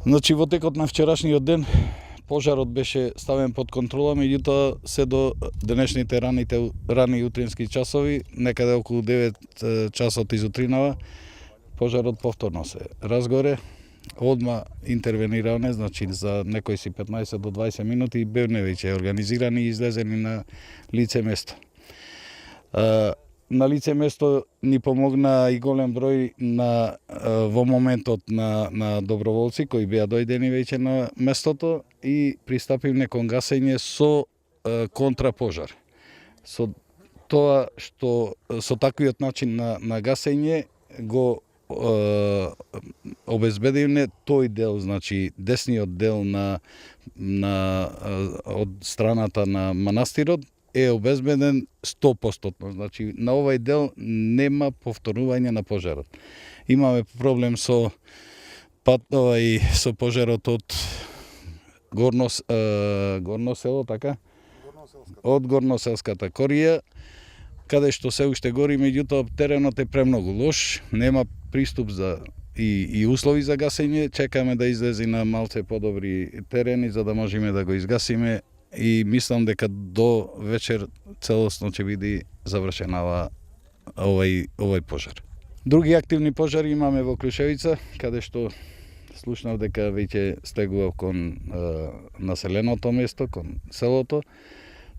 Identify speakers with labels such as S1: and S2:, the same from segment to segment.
S1: Значи во текот на вчерашниот ден пожарот беше ставен под контрола, меѓутоа се до денешните рани утрински часови, некаде околу 9 часот изутринава, пожарот повторно се разгоре. Одма интервениране, значи за некои си 15 до 20 минути бевне веќе организирани и излезени на лице место. На лице место ни помогна и голем број во моментот на доброволци кои беа дојдени веќе на местото и пристапивме кон гасење со контрапожар. Со тоа што со таквиот начин на гасење го обезбедивме тој дел, значи десниот дел од страната на манастирот е обезбеден 100%. Значи на овој дел нема повторување на пожарот. Имаме проблем со со пожарот од Горно село, така? Од Горноселската корија, каде што се уште гори, меѓутоа теренот е премногу лош, нема приступ и услови за гасење, чекаме да излези на малце подобри терени за да можеме да го изгасиме и мислам дека до вечер целосно ќе биде завршена овој пожар. Други активни пожари имаме во Крушевица, каде што слушнав дека веќе стегува кон населеното место, кон селото.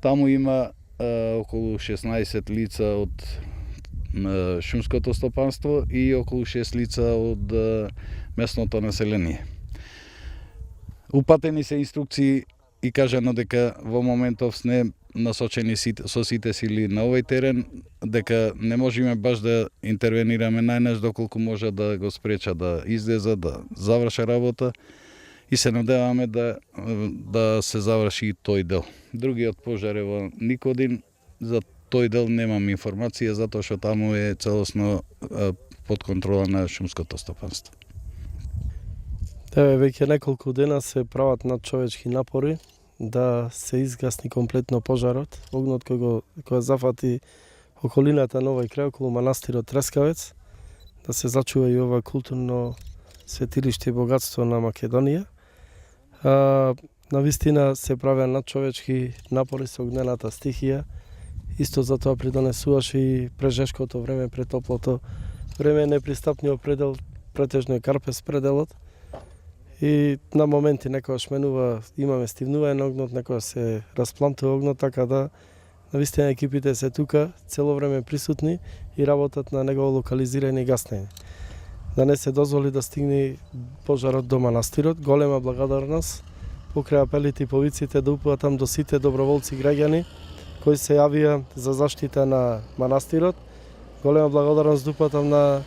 S1: Таму има околу 16 лица од шумското стопанство и околу 6 лица од местното население. Упатени се инструкции и кажано дека во моментов сме насочени со сите сили на овој терен, дека не можеме баш да интервенираме најнаш доколку може да го спреча да излеза, да заврши работа и се надеваме да се заврши и тој дел. Другиот пожар е во Никодин, за тој дел немам информација затоа што таму е целосно под контрола на шумското стопанство.
S2: Веќе неколку дена се прават надчовечки напори да се изгасни комплетно пожарот, огнот кој зафати околината на овој крај, околу манастирот Трескавец, да се зачува и ова културно светилиште и богатство на Македонија. Навистина се правеа надчовечки напори со огнената стихија, исто за тоа придонесуваше и прежешкото време, претоплото време, непристапниот предел, претежно е Карпес пределот. И на моменти некојаш менува, имаме стивнување на огнот, некојаш се расплантува огнот, така да навистина екипите се тука цело време присутни и работат на негово локализирање и гаснење. Да не се дозволи да стигне пожарот до манастирот. Голема благодарност покрај апелите и повиците да упатам до сите доброволци граѓани кои се јавија за заштита на манастирот. Голема благодарност да упатам на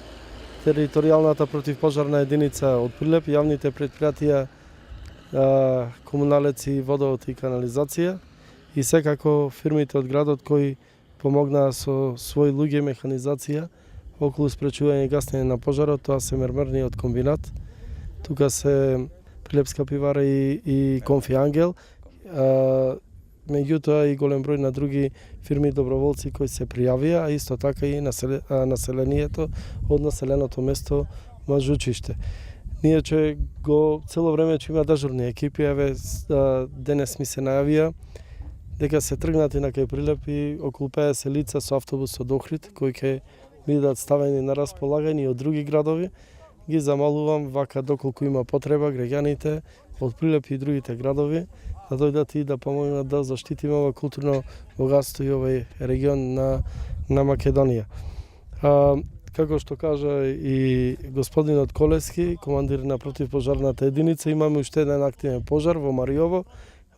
S2: територијалната противпожарна единица од Прилеп, јавните предпријатија, комуналеци, водовод и канализација и секако фирмите од градот кои помогнаа со своји луѓе механизација околу спречување и гаснење на пожарот. Тоа се мермерниот комбинат. Тука се Прилепска пивара и Конфи Ангел. Меѓутоа и голем број на други фирми доброволци кои се пријавија, а исто така и населението од населеното место Мажучиште. Ние че го цело време че има дежурни екипи, еве денес ми се најавија дека се тргнати на кај Прилеп и околу 50 лица со автобус од Охрид кои ќе бидат ставени на располагање од други градови. Ги замолувам вака доколку има потреба граѓаните од Прилеп и другите градови да дојдат и да помогнат да заштитиме ова културно богатство и овој регион на Македонија. Како што кажа и господинот Колески, командир на противпожарната единица, имаме уште еден активен пожар во Мариово,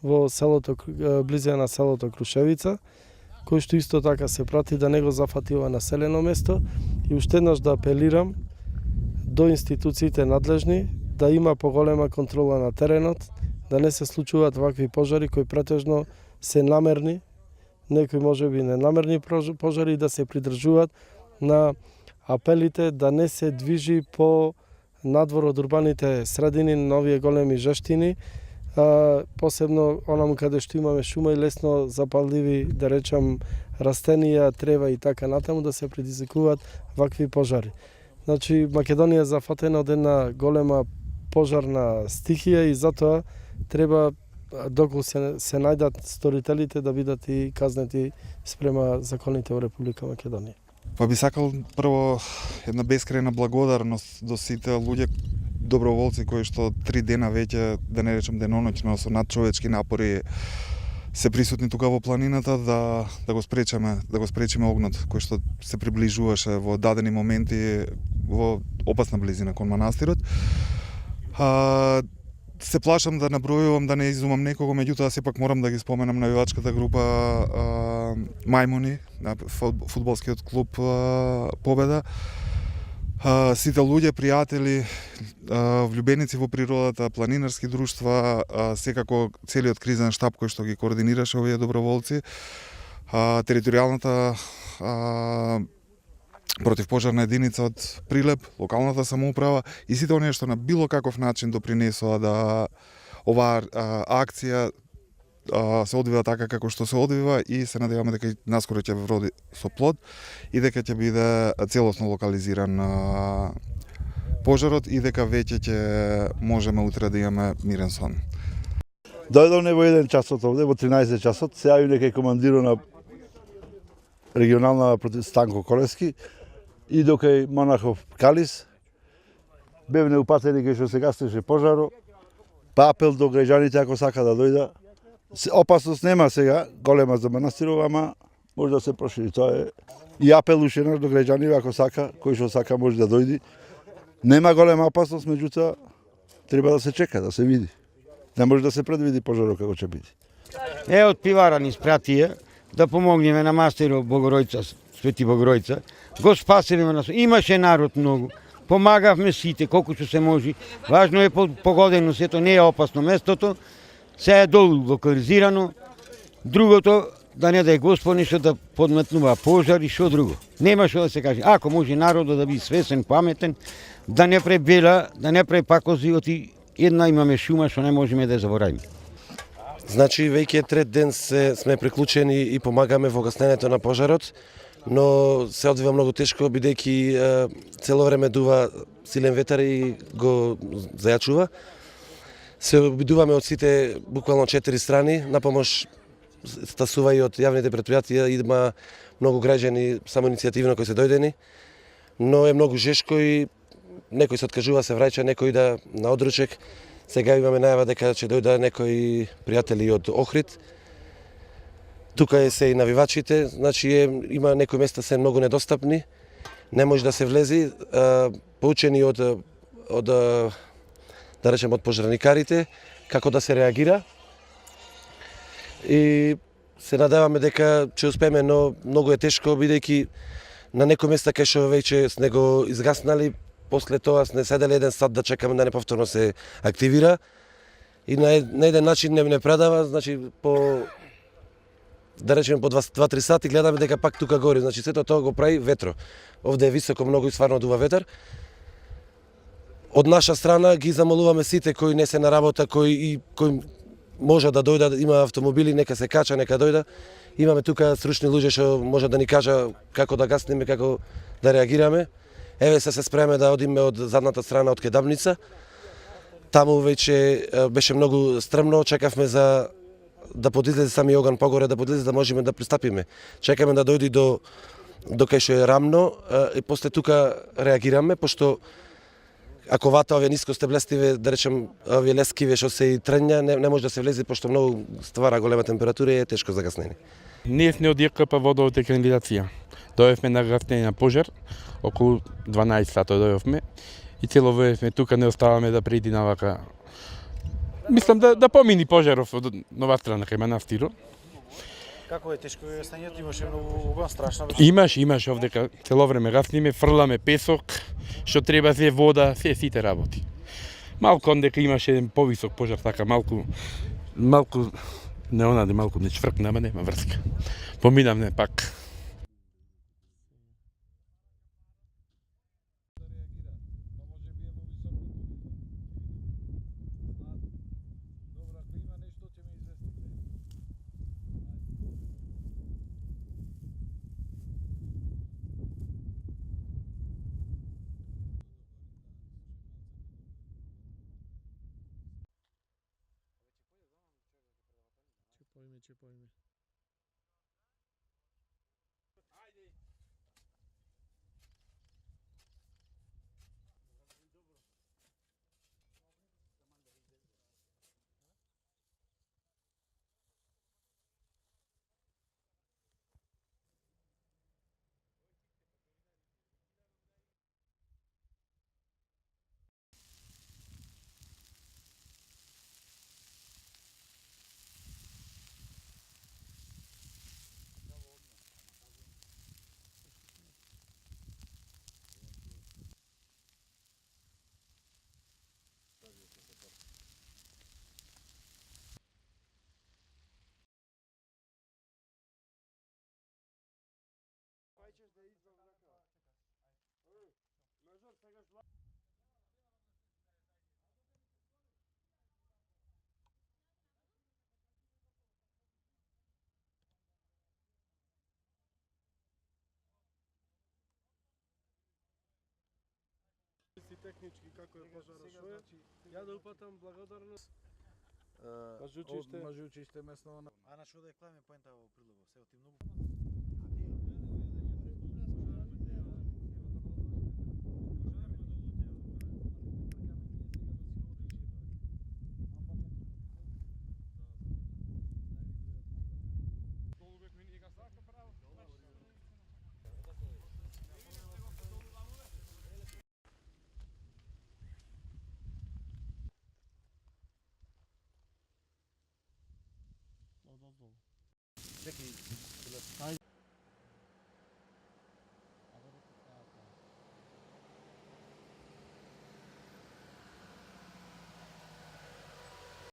S2: во селото близина на селото Крушевица, кој што исто така се прати да не го зафати ова населено место и уште еднаш да апелирам до институциите надлежни да има поголема контрола на теренот, да не се случуваат вакви пожари кои претежно се намерни, некои можеби ненамерни пожари, да се придржуваат на апелите да не се движи по надвор од урбаните средини на овие големи жештини, посебно онаму каде што имаме шума и лесно запалливи, да речам, растенија, трева и така натаму, да се предизвикуваат вакви пожари. Значи, Македонија е зафатена од една голема пожарна стихија и затоа треба доколку се најдат сторителите да бидат и казнети спрема законите во Република Македонија.
S3: Па би сакал прво една бескрајна благодарност до сите луѓе доброволци кои што 3 дена веќе, да не речем деноноќно, со надчовечки напори се присутни тука во планината да го спречиме огнот кој што се приближуваше во дадени моменти во опасна близина кон манастирот. Се плашам да набројувам, да не изумам некого, меѓутоа сепак морам да ги споменам навивачката група Мајмуни, на фудбалскиот клуб Победа. Сите луѓе, пријатели, влюбеници во природата, планинарски друштва, секако целиот кризен штаб кој што ги координираше овие доброволци, територијалната противпожарна единица од Прилеп, локалната самоуправа и сите оние што на било каков начин допринесоа да оваа акција се одвива така како што се одвива и се надеваме дека наскоро ќе вроди со плод и дека ќе биде целосно локализиран пожарот и дека веќе ќе можеме утре да имаме мирен сон.
S4: Дојдовме во 1 часот овде, во 13 часот, се јави некај командиро на регионална Станко Колески и докај Монахов Калис, бевне упатени кај што се гасеше пожаро, па апел до граѓаните ако сака да дојда. Опасност нема сега, голема за манастиров, ама може да се прошири. Тоа е и апел уште еднаш до граѓаните ако сака, кој што сака може да дојди. Нема голема опасност, меѓутоа треба да се чека, да се види. Не може да се предвиди пожарот како ќе биде.
S5: Од пивара ни спратија да помогнеме на манастирот Богоројца, Свети Богоројца. Го спасиле нас. Имаше народ многу. Помагавме сите колку што се може. Важно е погодено сето, не е опасно местото. Се е долу локализирано. Другото, да не дај Господ нешто да подметнува пожар и што друго. Нема што да се каже. Ако може народот да биде свесен, паметен, да не пребела, да не препакози, оти една имаме шума што не можеме да ја заборавиме.
S6: Значи, веќе трет ден сме приклучени и помагаме во гаснењето на пожарот, но се одвива многу тешко, бидејќи цело време дува силен ветар и го зајачува. Се обидуваме од сите, буквално 4 страни, на помош стасува и од јавните предпријатија, има многу граѓани самоиницијативно кои се дојдени, но е многу жешко и некој се откажува, се враќа, некој да на одручек. Сега имаме најава дека ќе дојда некои пријатели од Охрид. Тука е се и навивачите, значи има некои места се многу недостапни, не може да се влези, поучени од да речем од пожарникарите како да се реагира. И се надеваме дека ќе успееме, но многу е тешко бидејќи на некои места кај што веќе сме го изгаснали, после тоа сме седели 1 сат да чекаме да не повторно се активира и на еден начин не предава, значи по да речеме по 2-3 сати гледаме дека пак тука гори, значи сето тоа го прави ветро. Овде е високо многу и стварно дува ветер. Од наша страна ги замолуваме сите кои не се на работа, кои може да дојдат, има автомобили, нека се кача, нека дојда. Имаме тука стручни луѓе што може да ни кажа како да гаснеме, како да реагираме. Еве се спреме да одиме од задната страна од Кедабница. Таму веќе беше многу стрмно, чекавме за да подизлезе сами оган погоре, да подизлезе да можеме да пристапиме. Чекаме да дојди до кај што е рамно и после тука реагираме, пошто ако вата овие ниско стеблестиве, да речем, овие лескиве што се и тренја, не може да се влезе пошто многу ствара голема температура и е тешко за гаснење.
S7: Ние сме од ЈКП водовите канализација. Дојавме на гаснење на пожар, околу 12 сата дојавме и цело време сме тука, не оставаме да преди навака. Мислам да помини пожаров од нова страна кај манастирот.
S8: Како е тешко е гаснењето, имаше многу оган, страшно беше.
S7: Имаш овдека цело време гасниме, фрламе песок, што треба се вода, сите работи. Малку ондека имаше еден повисок пожар, така малку не онаде, малку не чвркна, ама нема врска. Поминавме пак.
S2: pojme. Tehnički kako je požar šuje. Ja da upatam благодарност.
S1: Може учиште место на
S8: А на што да ја клеме поента во прилогов? Се оти многу.
S6: Чекай,